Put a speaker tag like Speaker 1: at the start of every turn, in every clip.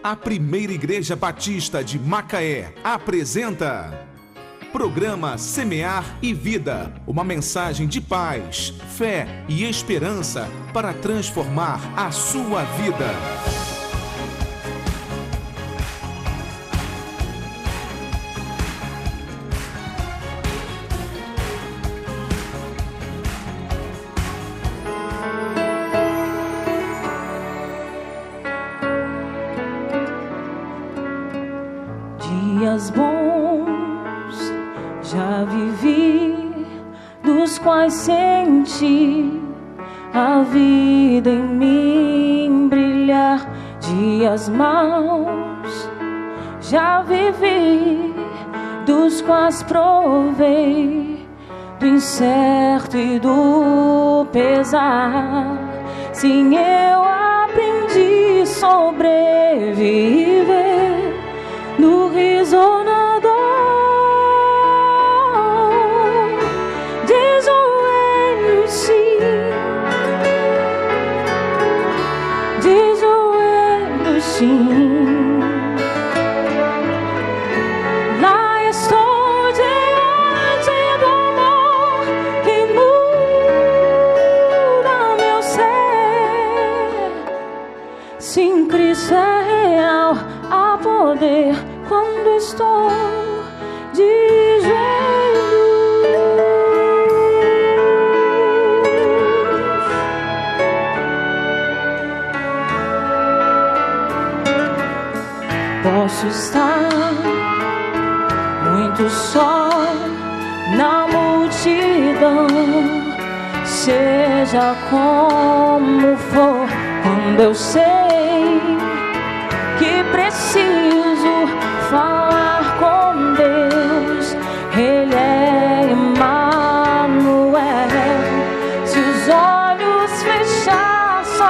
Speaker 1: A Primeira Igreja Batista de Macaé apresenta Programa Semear e Vida, uma mensagem de paz, fé e esperança para transformar a sua vida.
Speaker 2: Dias bons já vivi, dos quais senti a vida em mim brilhar. Dias maus já vivi, dos quais provei do incerto e do pesar. Sim, eu aprendi a sobreviver no riso ou na dor, de joelhos sim, de joelhos sim. Lá estou diante do amor que muda meu ser. Sim, Cristo é real, há poder quando estou de joelhos. Posso estar muito só na multidão, seja como for, quando eu sei que preciso falar com Deus, Ele é Emmanuel. Se os olhos fechar, só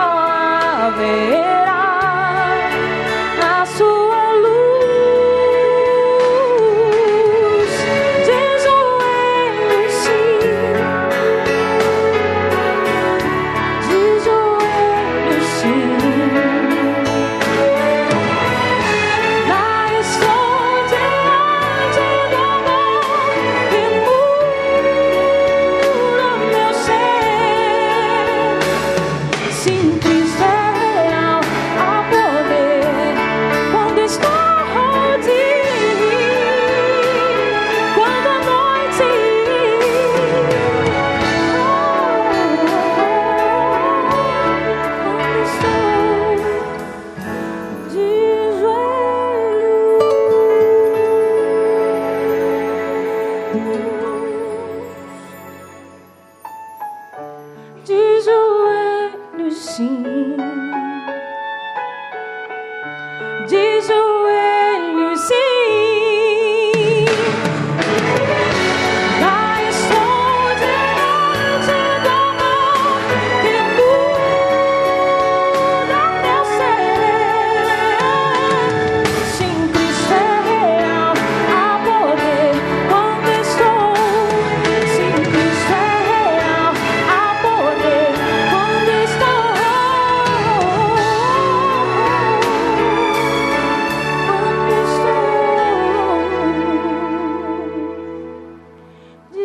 Speaker 2: haverá a sua luz. De joelhos sim, de joelhos sim. De joelhos sim, de joelhos sim. Lá estou diante do amor que muda meu ser. Sim, Cristo é real, há poder quando estou. Sim, Cristo é real, há poder quando estou. De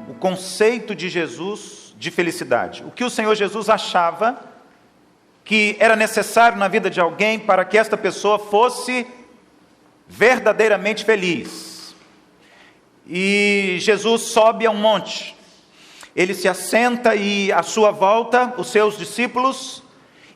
Speaker 3: O conceito de Jesus de felicidade. O que o Senhor Jesus achava que era necessário na vida de alguém para que esta pessoa fosse verdadeiramente feliz. E Jesus sobe a um monte. Ele se assenta e à sua volta os seus discípulos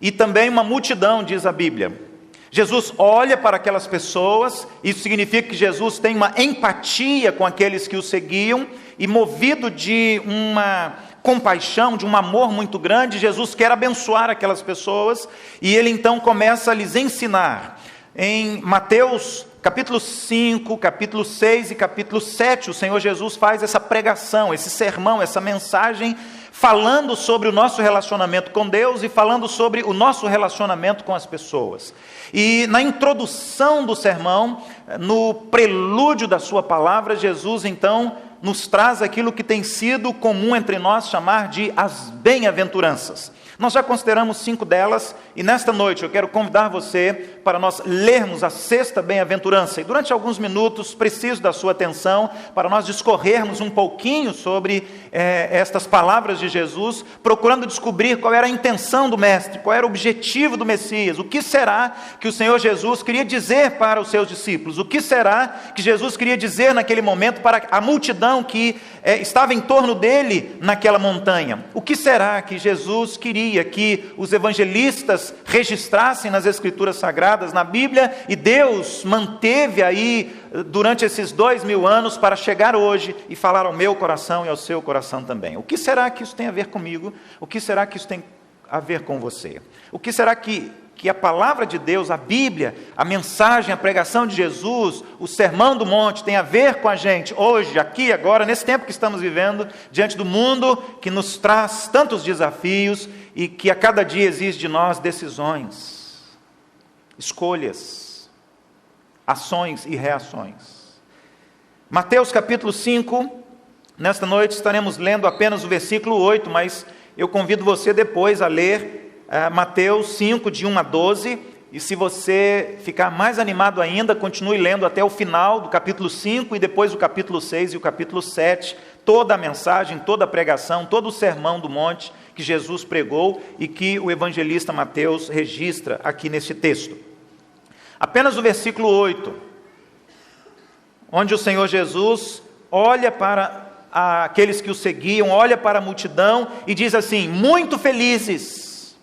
Speaker 3: e também uma multidão, diz a Bíblia. Jesus olha para aquelas pessoas, isso significa que Jesus tem uma empatia com aqueles que o seguiam, e movido de uma compaixão, de um amor muito grande, Jesus quer abençoar aquelas pessoas, e ele então começa a lhes ensinar. Em Mateus capítulo 5, capítulo 6 e capítulo 7, o Senhor Jesus faz essa pregação, esse sermão, essa mensagem, falando sobre o nosso relacionamento com Deus e falando sobre o nosso relacionamento com as pessoas. E na introdução do sermão, no prelúdio da sua palavra, Jesus então nos traz aquilo que tem sido comum entre nós chamar de as bem-aventuranças. Nós já consideramos 5 delas, e nesta noite eu quero convidar você para nós lermos a 6ª bem-aventurança. E durante alguns minutos preciso da sua atenção para nós discorrermos um pouquinho sobre estas palavras de Jesus, procurando descobrir qual era a intenção do Mestre, qual era o objetivo do Messias, o que será que o Senhor Jesus queria dizer para os seus discípulos, o que será que Jesus queria dizer naquele momento para a multidão que estava em torno dele naquela montanha. O que será que Jesus queria que os evangelistas registrassem nas Escrituras Sagradas, na Bíblia, e Deus manteve aí durante esses 2000 anos para chegar hoje e falar ao meu coração e ao seu coração também. O que será que isso tem a ver comigo? O que será que isso tem a ver com você? O que será que a palavra de Deus, a Bíblia, a mensagem, a pregação de Jesus, o sermão do monte tem a ver com a gente hoje, aqui, agora, nesse tempo que estamos vivendo, diante do mundo que nos traz tantos desafios e que a cada dia exige de nós decisões, escolhas, ações e reações. Mateus capítulo 5, nesta noite estaremos lendo apenas o versículo 8, mas eu convido você depois a ler Mateus 5, de 1 a 12, e se você ficar mais animado ainda, continue lendo até o final do capítulo 5, e depois o capítulo 6 e o capítulo 7, toda a mensagem, toda a pregação, todo o sermão do monte que Jesus pregou e que o evangelista Mateus registra aqui nesse texto. Apenas o versículo 8, onde o Senhor Jesus olha para aqueles que o seguiam, olha para a multidão e diz assim: muito felizes,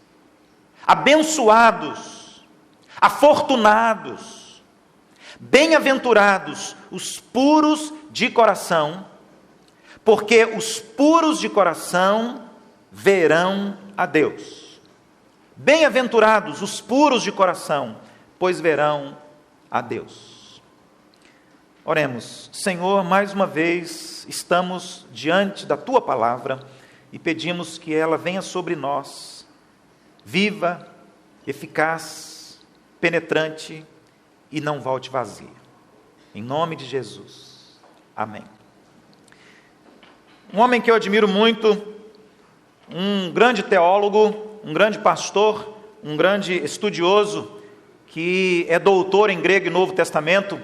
Speaker 3: abençoados, afortunados, bem-aventurados os puros de coração, porque os puros de coração verão a Deus. Bem-aventurados os puros de coração, pois verão a Deus. Oremos. Senhor, mais uma vez estamos diante da Tua palavra e pedimos que ela venha sobre nós, viva, eficaz, penetrante e não volte vazia. Em nome de Jesus. Amém. Um homem que eu admiro muito, um grande teólogo, um grande pastor, um grande estudioso, que é doutor em grego e Novo Testamento,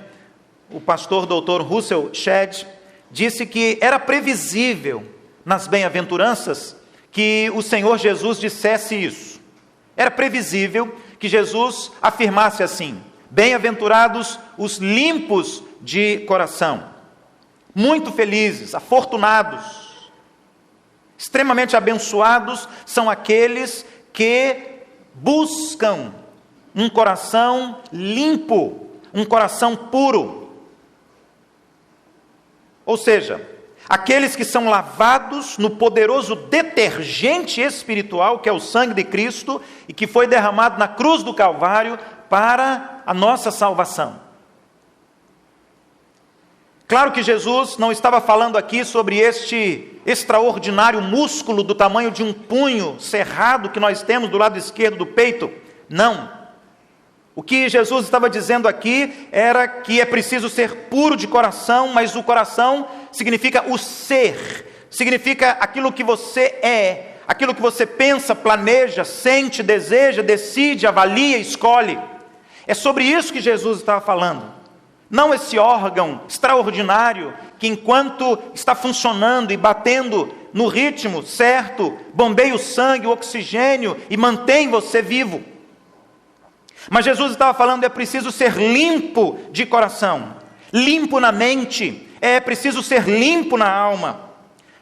Speaker 3: o pastor doutor Russell Shedd, disse que era previsível nas bem-aventuranças que o Senhor Jesus dissesse isso. Era previsível que Jesus afirmasse assim: bem-aventurados os limpos de coração, muito felizes, afortunados, extremamente abençoados são aqueles que buscam um coração limpo, um coração puro. Ou seja, aqueles que são lavados no poderoso detergente espiritual que é o sangue de Cristo e que foi derramado na cruz do Calvário para a nossa salvação. Claro que Jesus não estava falando aqui sobre este extraordinário músculo do tamanho de um punho cerrado que nós temos do lado esquerdo do peito. Não. O que Jesus estava dizendo aqui era que é preciso ser puro de coração, mas o coração significa o ser, significa aquilo que você é, aquilo que você pensa, planeja, sente, deseja, decide, avalia, escolhe. É sobre isso que Jesus estava falando. Não esse órgão extraordinário que, enquanto está funcionando e batendo no ritmo certo, bombeia o sangue, o oxigênio e mantém você vivo. Mas Jesus estava falando, é preciso ser limpo de coração, limpo na mente, é preciso ser limpo na alma.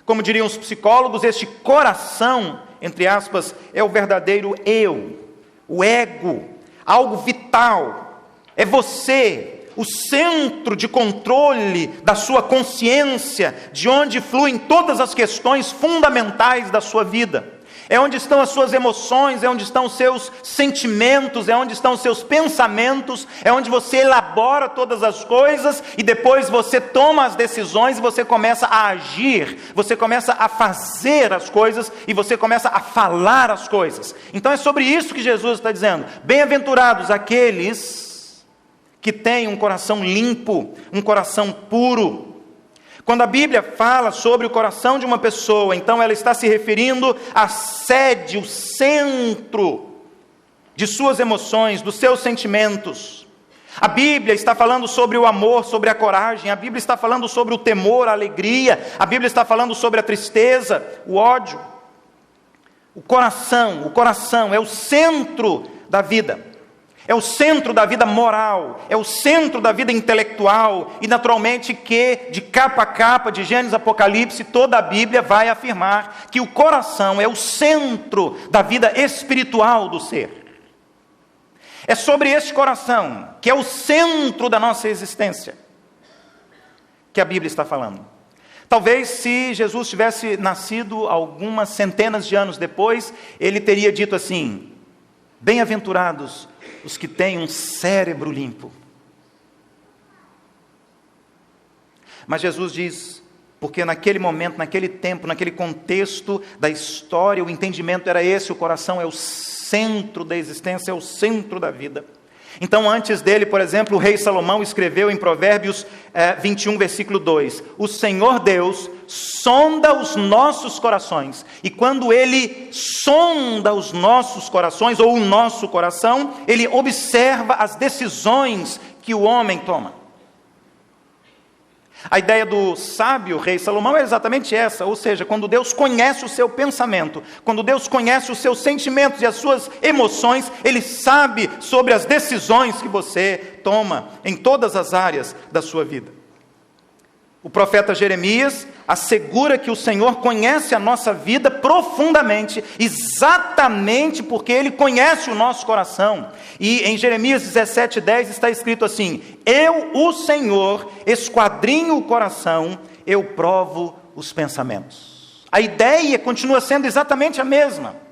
Speaker 3: Como diriam os psicólogos, este coração, entre aspas, é o verdadeiro eu, o ego, algo vital, é você, o centro de controle da sua consciência, de onde fluem todas as questões fundamentais da sua vida. é onde estão as suas emoções, é onde estão os seus sentimentos, é onde estão os seus pensamentos, é onde você elabora todas as coisas e depois você toma as decisões e você começa a agir, você começa a fazer as coisas e você começa a falar as coisas. Então é sobre isso que Jesus está dizendo: bem-aventurados aqueles que têm um coração limpo, um coração puro. Quando a Bíblia fala sobre o coração de uma pessoa, então ela está se referindo à sede, o centro de suas emoções, dos seus sentimentos. A Bíblia está falando sobre o amor, sobre a coragem. A Bíblia está falando sobre o temor, a alegria. A Bíblia está falando sobre a tristeza, o ódio. O coração é o centro da vida. É o centro da vida moral, é o centro da vida intelectual, e naturalmente que, de capa a capa, de Gênesis a Apocalipse, toda a Bíblia vai afirmar que o coração é o centro da vida espiritual do ser. É sobre este coração, que é o centro da nossa existência, que a Bíblia está falando. Talvez se Jesus tivesse nascido algumas centenas de anos depois, ele teria dito assim: bem-aventurados os que têm um cérebro limpo. Mas Jesus diz, porque naquele momento, naquele tempo, naquele contexto da história, o entendimento era esse: o coração é o centro da existência, é o centro da vida. Então, antes dele, por exemplo, o rei Salomão escreveu em Provérbios 21, versículo 2: o Senhor Deus sonda os nossos corações, e quando Ele sonda os nossos corações, ou o nosso coração, Ele observa as decisões que o homem toma. A ideia do sábio rei Salomão é exatamente essa, ou seja, quando Deus conhece o seu pensamento, quando Deus conhece os seus sentimentos e as suas emoções, Ele sabe sobre as decisões que você toma em todas as áreas da sua vida. O profeta Jeremias assegura que o Senhor conhece a nossa vida profundamente, exatamente porque Ele conhece o nosso coração. E em Jeremias 17:10 está escrito assim: eu, o Senhor, esquadrinho o coração, eu provo os pensamentos. A ideia continua sendo exatamente a mesma.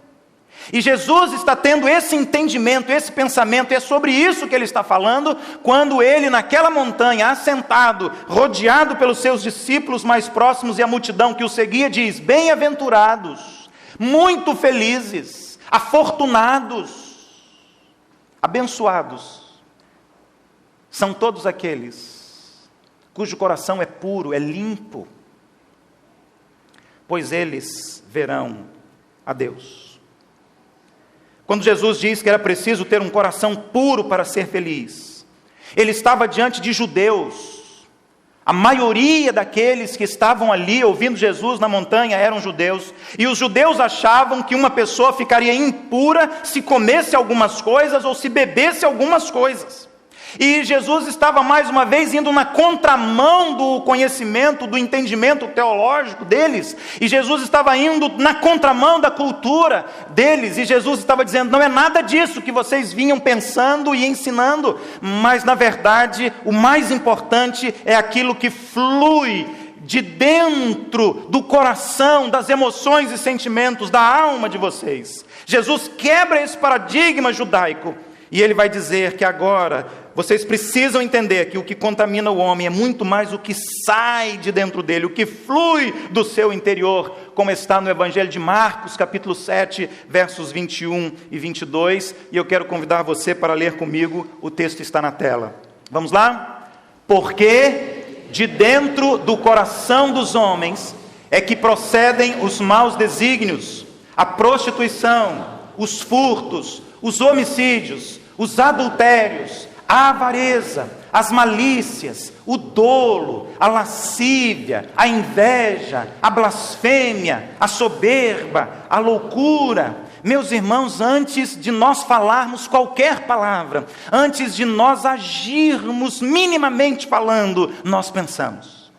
Speaker 3: E Jesus está tendo esse entendimento, esse pensamento, e é sobre isso que ele está falando, quando ele, naquela montanha, assentado, rodeado pelos seus discípulos mais próximos e a multidão que o seguia, diz: bem-aventurados, muito felizes, afortunados, abençoados, são todos aqueles cujo coração é puro, é limpo, pois eles verão a Deus. Quando Jesus diz que era preciso ter um coração puro para ser feliz, ele estava diante de judeus. A maioria daqueles que estavam ali ouvindo Jesus na montanha eram judeus, e os judeus achavam que uma pessoa ficaria impura se comesse algumas coisas ou se bebesse algumas coisas. E Jesus estava mais uma vez indo na contramão do conhecimento, do entendimento teológico deles, e Jesus estava indo na contramão da cultura deles, e Jesus estava dizendo: não é nada disso que vocês vinham pensando e ensinando, mas na verdade o mais importante é aquilo que flui de dentro do coração, das emoções e sentimentos, da alma de vocês. Jesus quebra esse paradigma judaico, e ele vai dizer que agora vocês precisam entender que o que contamina o homem é muito mais o que sai de dentro dele, o que flui do seu interior, como está no Evangelho de Marcos, capítulo 7, versos 21 e 22, e eu quero convidar você para ler comigo, o texto está na tela. Vamos lá? Porque de dentro do coração dos homens é que procedem os maus desígnios, a prostituição, os furtos, os homicídios, os adultérios, a avareza, as malícias, o dolo, a lascívia, a inveja, a blasfêmia, a soberba, a loucura. Meus irmãos, antes de nós falarmos qualquer palavra, antes de nós agirmos minimamente falando, nós pensamos.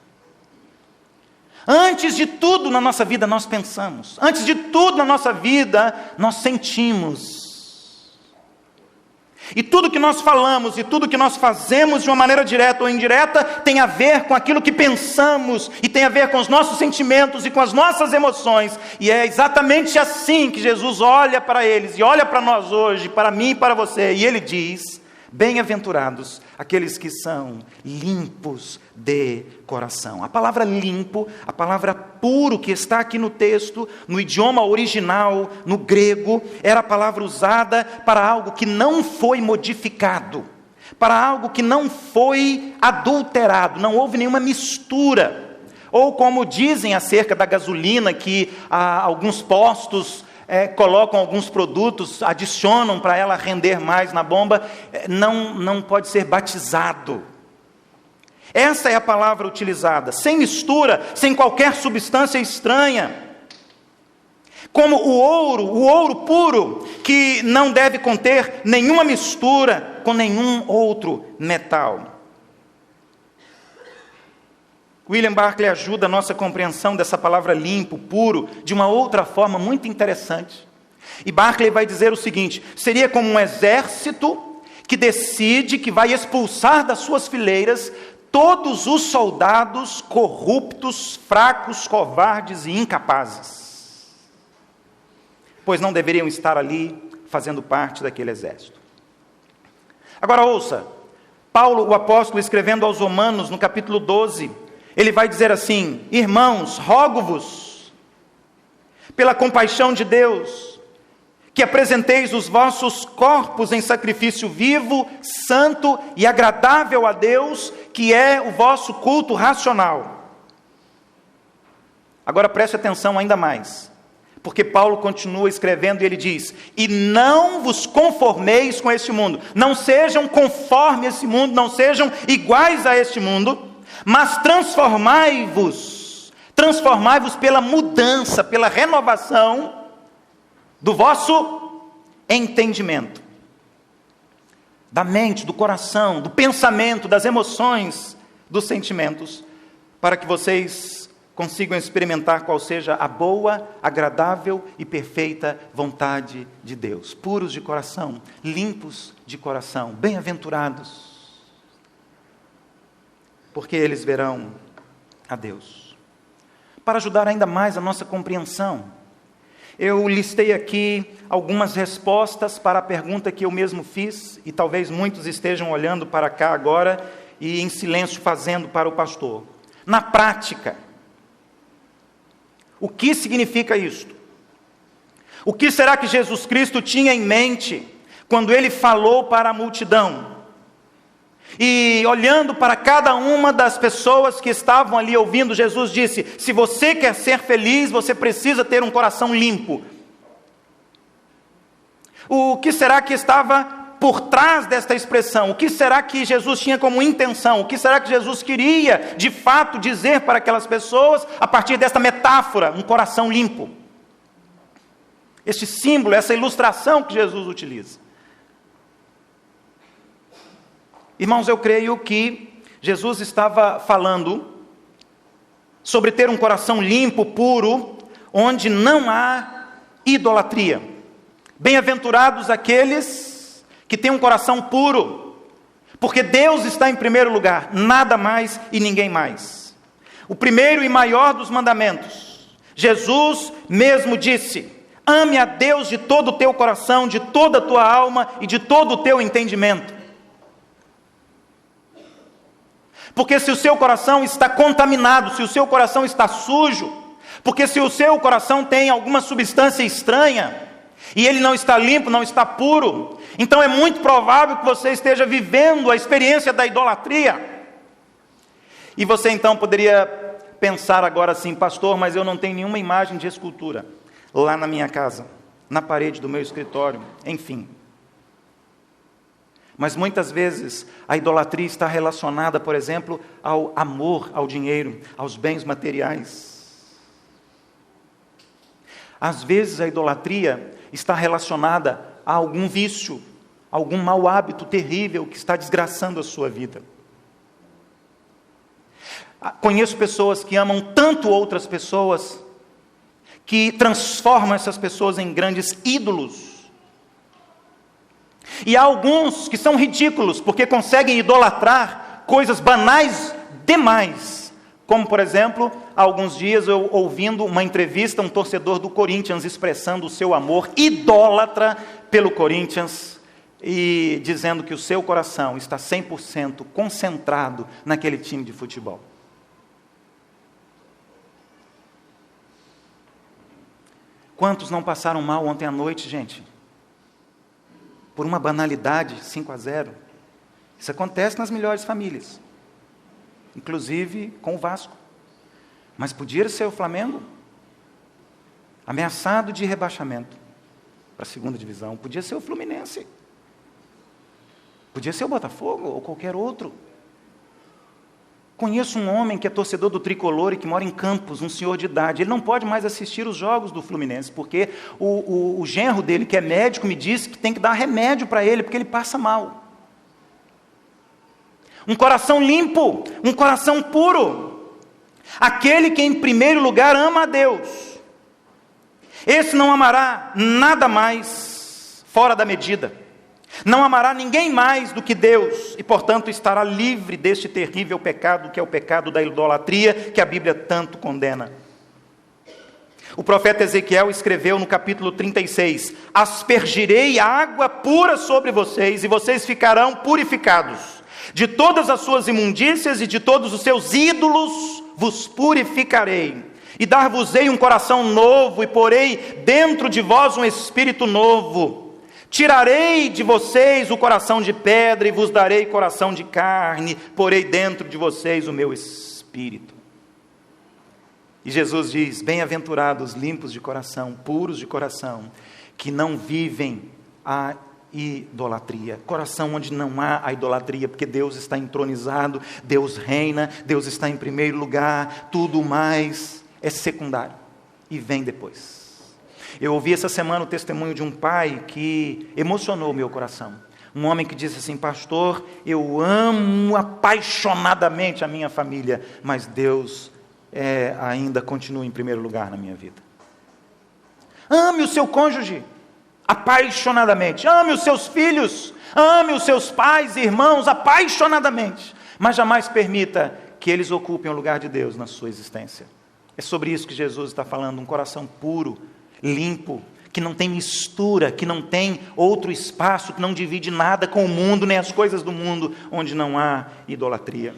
Speaker 3: Antes de tudo na nossa vida nós pensamos. Antes de tudo na nossa vida nós sentimos. E tudo que nós falamos e tudo que nós fazemos de uma maneira direta ou indireta tem a ver com aquilo que pensamos e tem a ver com os nossos sentimentos e com as nossas emoções. E é exatamente assim que Jesus olha para eles e olha para nós hoje, para mim e para você. E ele diz: bem-aventurados aqueles que são limpos de coração. A palavra limpo, a palavra puro que está aqui no texto, no idioma original, no grego, era a palavra usada para algo que não foi modificado, para algo que não foi adulterado, não houve nenhuma mistura. Ou como dizem acerca da gasolina, que alguns postos colocam alguns produtos, adicionam para ela render mais na bomba, não pode ser batizado. Essa é a palavra utilizada, sem mistura, sem qualquer substância estranha. Como o ouro puro, que não deve conter nenhuma mistura com nenhum outro metal. William Barclay ajuda a nossa compreensão dessa palavra limpo, puro, de uma outra forma muito interessante. E Barclay vai dizer o seguinte: seria como um exército que decide que vai expulsar das suas fileiras todos os soldados corruptos, fracos, covardes e incapazes, pois não deveriam estar ali fazendo parte daquele exército. Agora ouça, Paulo, o apóstolo, escrevendo aos Romanos, no capítulo 12, ele vai dizer assim: irmãos, rogo-vos, pela compaixão de Deus, que apresenteis os vossos corpos em sacrifício vivo, santo e agradável a Deus, que é o vosso culto racional. Agora preste atenção ainda mais, porque Paulo continua escrevendo e ele diz: e não vos conformeis com este mundo, não sejam conforme esse mundo, não sejam iguais a este mundo, mas transformai-vos pela mudança, pela renovação do vosso entendimento, da mente, do coração, do pensamento, das emoções, dos sentimentos, para que vocês consigam experimentar qual seja a boa, agradável e perfeita vontade de Deus. Puros de coração, limpos de coração, bem-aventurados, porque eles verão a Deus. Para ajudar ainda mais a nossa compreensão, eu listei aqui algumas respostas para a pergunta que eu mesmo fiz, e talvez muitos estejam olhando para cá agora e em silêncio fazendo para o pastor. Na prática, o que significa isto? O que será que Jesus Cristo tinha em mente quando ele falou para a multidão? E olhando para cada uma das pessoas que estavam ali ouvindo, Jesus disse: se você quer ser feliz, você precisa ter um coração limpo. O que será que estava por trás desta expressão? O que será que Jesus tinha como intenção? O que será que Jesus queria de fato dizer para aquelas pessoas a partir desta metáfora, um coração limpo? Este símbolo, essa ilustração que Jesus utiliza. Irmãos, eu creio que Jesus estava falando sobre ter um coração limpo, puro, onde não há idolatria. Bem-aventurados aqueles que têm um coração puro, porque Deus está em primeiro lugar, nada mais e ninguém mais. O primeiro e maior dos mandamentos, Jesus mesmo disse: ame a Deus de todo o teu coração, de toda a tua alma e de todo o teu entendimento. Porque se o seu coração está contaminado, se o seu coração está sujo, porque se o seu coração tem alguma substância estranha, e ele não está limpo, não está puro, então é muito provável que você esteja vivendo a experiência da idolatria. E você então poderia pensar agora assim: pastor, mas eu não tenho nenhuma imagem de escultura lá na minha casa, na parede do meu escritório, enfim. Mas muitas vezes a idolatria está relacionada, por exemplo, ao amor ao dinheiro, aos bens materiais. Às vezes a idolatria está relacionada a algum vício, algum mau hábito terrível que está desgraçando a sua vida. Conheço pessoas que amam tanto outras pessoas, que transformam essas pessoas em grandes ídolos. E há alguns que são ridículos, porque conseguem idolatrar coisas banais demais. Como, por exemplo, há alguns dias eu ouvindo uma entrevista, um torcedor do Corinthians expressando o seu amor idólatra pelo Corinthians e dizendo que o seu coração está 100% concentrado naquele time de futebol. Quantos não passaram mal ontem à noite, gente? Por uma banalidade, 5-0. Isso acontece nas melhores famílias, inclusive com o Vasco. Mas podia ser o Flamengo, ameaçado de rebaixamento para a segunda divisão. Podia ser o Fluminense, podia ser o Botafogo ou qualquer outro. Conheço um homem que é torcedor do Tricolor e que mora em Campos, um senhor de idade. Ele não pode mais assistir os jogos do Fluminense, porque o genro dele, que é médico, me disse que tem que dar remédio para ele, porque ele passa mal. Um coração limpo, um coração puro. Aquele que em primeiro lugar ama a Deus. Esse não amará nada mais fora da medida. Não amará ninguém mais do que Deus, e portanto estará livre deste terrível pecado, que é o pecado da idolatria, que a Bíblia tanto condena. O profeta Ezequiel escreveu no capítulo 36, aspergirei água pura sobre vocês, e vocês ficarão purificados. De todas as suas imundícias e de todos os seus ídolos vos purificarei. E dar-vos-ei um coração novo, e porei dentro de vós um espírito novo. Tirarei de vocês o coração de pedra e vos darei coração de carne, porei dentro de vocês o meu espírito. E Jesus diz, bem-aventurados, limpos de coração, puros de coração, que não vivem a idolatria. Coração onde não há a idolatria, porque Deus está entronizado, Deus reina, Deus está em primeiro lugar, tudo mais é secundário e vem depois. Eu ouvi essa semana o testemunho de um pai que emocionou o meu coração. Um homem que disse assim, pastor, eu amo apaixonadamente a minha família, mas Deus ainda continua em primeiro lugar na minha vida. Ame o seu cônjuge apaixonadamente, ame os seus filhos, ame os seus pais e irmãos apaixonadamente, mas jamais permita que eles ocupem o lugar de Deus na sua existência. É sobre isso que Jesus está falando, um coração puro, limpo, que não tem mistura, que não tem outro espaço, que não divide nada com o mundo, nem as coisas do mundo, onde não há idolatria.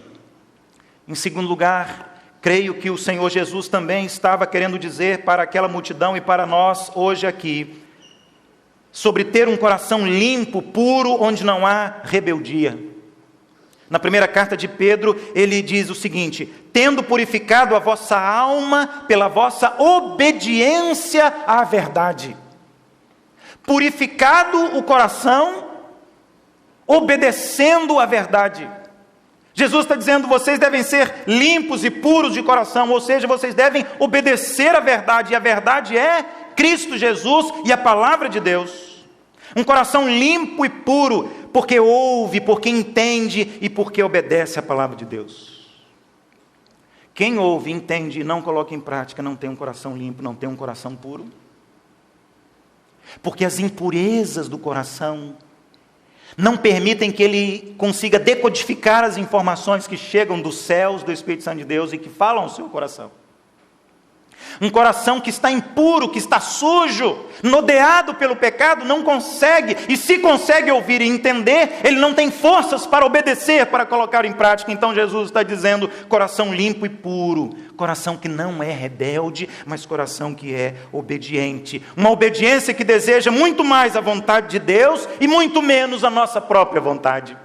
Speaker 3: Em segundo lugar, creio que o Senhor Jesus também estava querendo dizer para aquela multidão e para nós hoje aqui, sobre ter um coração limpo, puro, onde não há rebeldia. Na primeira carta de Pedro, ele diz o seguinte, tendo purificado a vossa alma pela vossa obediência à verdade. Purificado o coração, obedecendo à verdade. Jesus está dizendo, vocês devem ser limpos e puros de coração, ou seja, vocês devem obedecer à verdade, e a verdade é Cristo Jesus e a palavra de Deus. Um coração limpo e puro, porque ouve, porque entende e porque obedece à palavra de Deus. Quem ouve, entende e não coloca em prática, não tem um coração limpo, não tem um coração puro. Porque as impurezas do coração não permitem que ele consiga decodificar as informações que chegam dos céus, do Espírito Santo de Deus e que falam ao seu coração. Um coração que está impuro, que está sujo, nodeado pelo pecado, não consegue, e se consegue ouvir e entender, ele não tem forças para obedecer, para colocar em prática. Então Jesus está dizendo, coração limpo e puro, coração que não é rebelde, mas coração que é obediente. Uma obediência que deseja muito mais a vontade de Deus e muito menos a nossa própria vontade.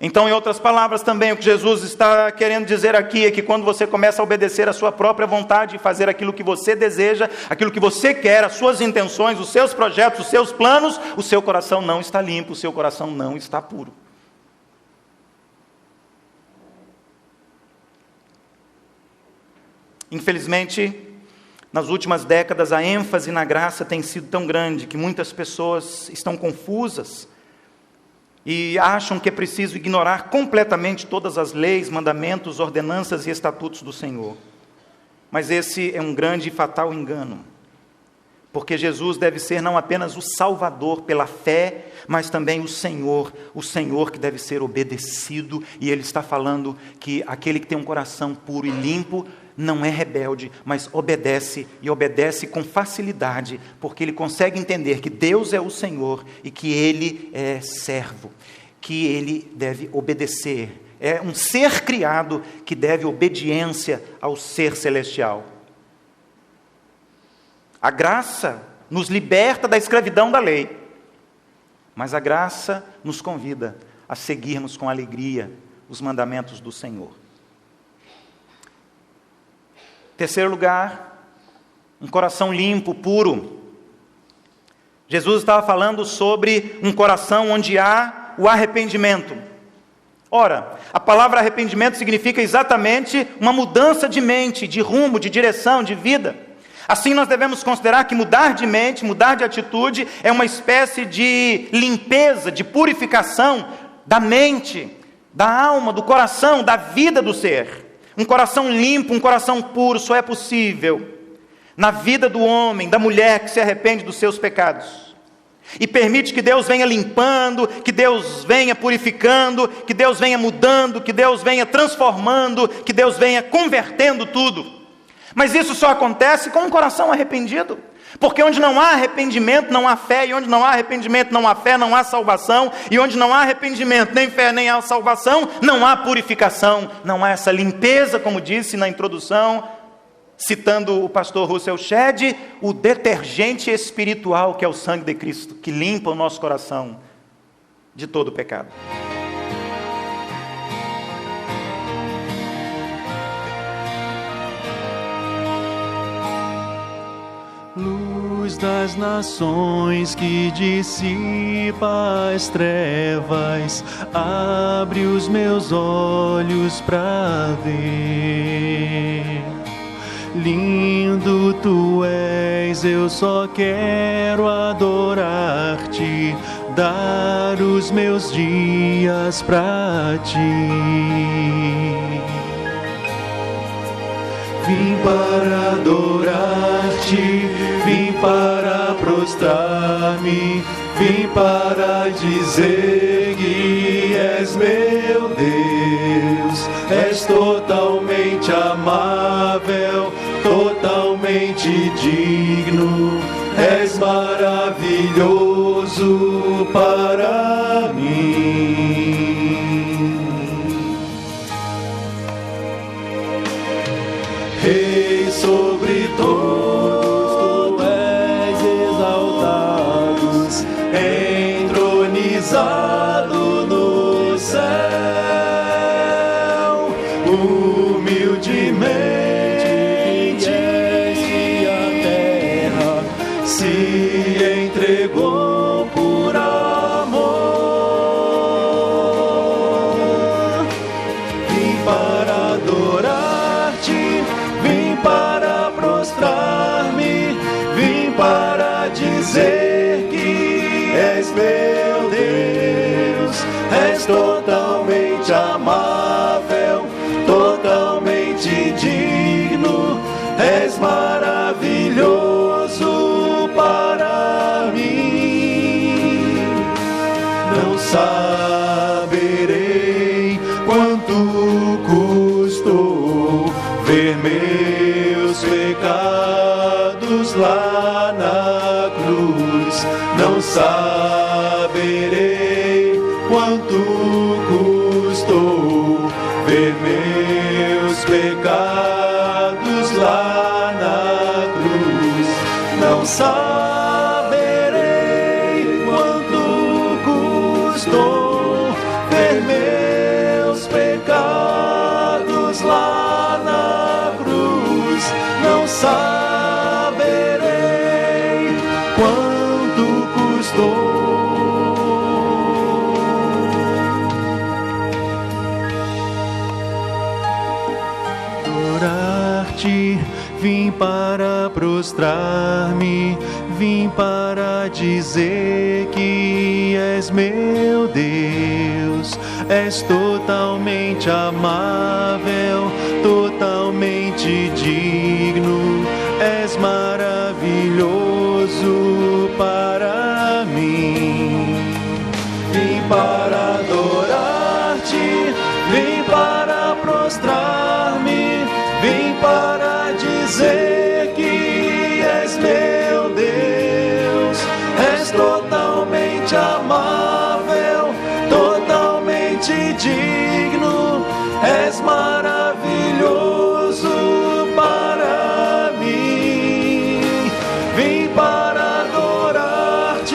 Speaker 3: Então, em outras palavras também, o que Jesus está querendo dizer aqui é que quando você começa a obedecer a sua própria vontade e fazer aquilo que você deseja, aquilo que você quer, as suas intenções, os seus projetos, os seus planos, o seu coração não está limpo, o seu coração não está puro. Infelizmente, nas últimas décadas, a ênfase na graça tem sido tão grande que muitas pessoas estão confusas e acham que é preciso ignorar completamente todas as leis, mandamentos, ordenanças e estatutos do Senhor. Mas esse é um grande e fatal engano. Porque Jesus deve ser não apenas o Salvador pela fé, mas também o Senhor que deve ser obedecido. E ele está falando que aquele que tem um coração puro e limpo não é rebelde, mas obedece, e obedece com facilidade, porque ele consegue entender que Deus é o Senhor e que ele é servo, que ele deve obedecer. É um ser criado que deve obediência ao ser celestial. A graça nos liberta da escravidão da lei, mas a graça nos convida a seguirmos com alegria os mandamentos do Senhor. Terceiro lugar, um coração limpo, puro. Jesus estava falando sobre um coração onde há o arrependimento. Ora, a palavra arrependimento significa exatamente uma mudança de mente, de rumo, de direção, de vida. Assim nós devemos considerar que mudar de mente, mudar de atitude, é uma espécie de limpeza, de purificação da mente, da alma, do coração, da vida do ser. Um coração limpo, um coração puro, só é possível na vida do homem, da mulher que se arrepende dos seus pecados. E permite que Deus venha limpando, que Deus venha purificando, que Deus venha mudando, que Deus venha transformando, que Deus venha convertendo tudo. Mas isso só acontece com um coração arrependido. Porque onde não há arrependimento, não há fé. E onde não há arrependimento, não há fé, não há salvação. E onde não há arrependimento, nem fé, nem há salvação, não há purificação. Não há essa limpeza, como disse na introdução, citando o pastor Russell Shedd, o detergente espiritual que é o sangue de Cristo, que limpa o nosso coração de todo o pecado.
Speaker 4: Luz das nações que dissipa as trevas, abre os meus olhos para ver. Lindo tu és, eu só quero adorar-te, dar os meus dias para ti. Vim para adorar-te, vim para prostrar-me, vim para dizer que és meu Deus, és totalmente amável, totalmente digno, és maravilhoso para mim. Rei sobre todos, tu és exaltado, entronizado no céu, humildemente a terra se entregou por amor. Vim para adorar-te, vim para prostrar-me, vim para dizer que és meu Deus, és totalmente amável, totalmente digno, és maravilhoso para mim. Não saberei quanto custou ver meus pecados lá na cruz. Não saberei quanto custou ver meus pecados lá na cruz. Não saberei quanto custou ver meus pecados lá na cruz. Não saberei quanto custou. Adorar-te, vim para prostrar-me, vim para dizer que és meu Deus, és totalmente amável, totalmente digno, és maravilhoso és totalmente amável, totalmente digno, és maravilhoso para mim. Vim para adorar-te,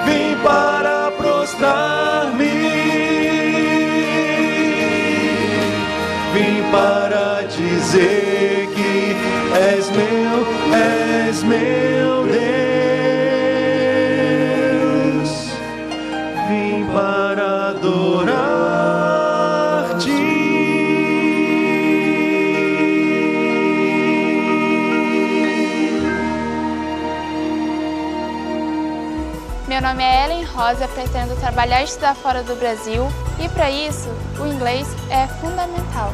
Speaker 4: vim para prostrar-me, vim para dizer que és meu Deus. Vim para adorar-te.
Speaker 5: Meu nome é Ellen Rosa, pretendo trabalhar e estudar fora do Brasil e para isso o inglês é fundamental.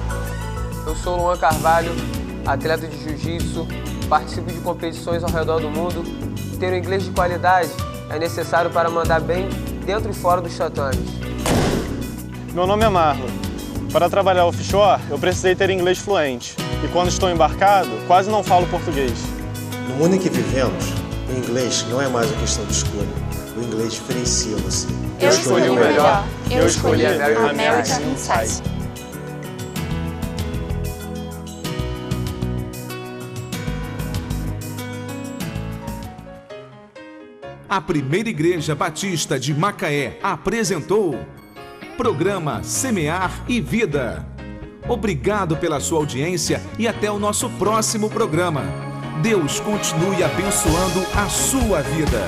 Speaker 6: Eu sou Luan Carvalho, atleta de jiu-jitsu, participo de competições ao redor do mundo. Ter um inglês de qualidade é necessário para mandar bem dentro e fora dos tatames.
Speaker 7: Meu nome é Marlon. Para trabalhar offshore, eu precisei ter inglês fluente. E quando estou embarcado, quase não falo português.
Speaker 8: No mundo em que vivemos, o inglês não é mais uma questão de escolha. O inglês diferencia você.
Speaker 5: Eu escolhi o melhor. Eu escolhi a
Speaker 7: American
Speaker 5: Insight.
Speaker 1: A Primeira Igreja Batista de Macaé apresentou Programa Semear e Vida. Obrigado pela sua audiência e até o nosso próximo programa. Deus continue abençoando a sua vida.